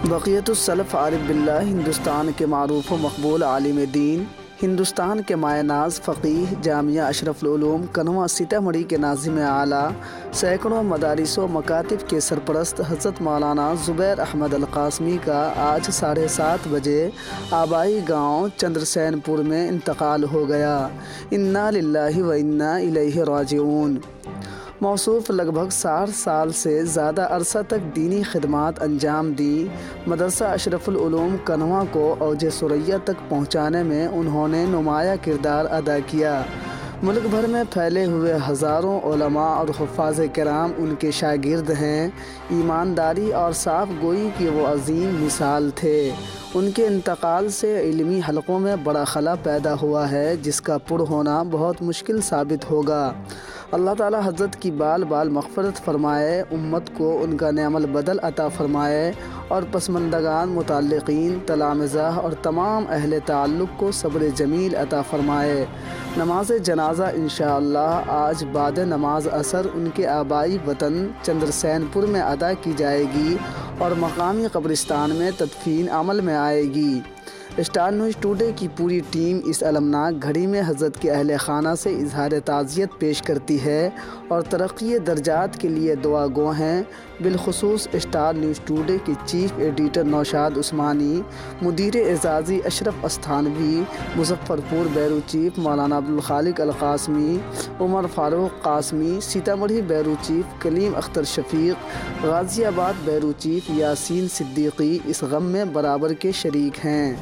بقیت السلف عارف باللہ ہندوستان کے معروف و مقبول عالم دین، ہندوستان کے مایہ ناز فقیہ، جامعہ اشرف العلوم کنواں سیتامڑھی کے ناظم اعلیٰ، سینکڑوں مدارس و مکاتب کے سرپرست حضرت مولانا زبیر احمد القاسمی کا آج 7:30 بجے آبائی گاؤں چندرسین پور میں انتقال ہو گیا۔ انا للہ و انا الیہ راجعون۔ موصوف لگ بھگ 60 سال سے زیادہ عرصہ تک دینی خدمات انجام دی، مدرسہ اشرف العلوم کنواں کو اوج ثریا تک پہنچانے میں انہوں نے نمایاں کردار ادا کیا۔ ملک بھر میں پھیلے ہوئے ہزاروں علماء اور حفاظ کرام ان کے شاگرد ہیں۔ ایمانداری اور صاف گوئی کی وہ عظیم مثال تھے۔ ان کے انتقال سے علمی حلقوں میں بڑا خلا پیدا ہوا ہے، جس کا پر ہونا بہت مشکل ثابت ہوگا۔ اللہ تعالیٰ حضرت کی بال بال مغفرت فرمائے، امت کو ان کا نعم البدل عطا فرمائے اور پسماندگان، متعلقین، تلامذہ اور تمام اہل تعلق کو صبر جمیل عطا فرمائے۔ نماز جنازہ انشاءاللہ آج بعد نماز عصر ان کے آبائی وطن چندرسین پور میں ادا کی جائے گی اور مقامی قبرستان میں تدفین عمل میں آئے گی۔ اسٹار نیوز ٹوڈے کی پوری ٹیم اس المناک گھڑی میں حضرت کے اہل خانہ سے اظہار تعزیت پیش کرتی ہے اور ترقی درجات کے لیے دعا گو ہیں۔ بالخصوص اسٹار نیوز ٹوڈے کے چیف ایڈیٹر نوشاد عثمانی، مدیر اعزازی اشرف استھانوی، مظفر پور بیرو چیف مولانا عبدالخالق القاسمی، عمر فاروق قاسمی، سیتامڑھی بیرو چیف کلیم اختر شفیق، غازی آباد بیرو چیف یاسین صدیقی اس غم میں برابر کے شریک ہیں۔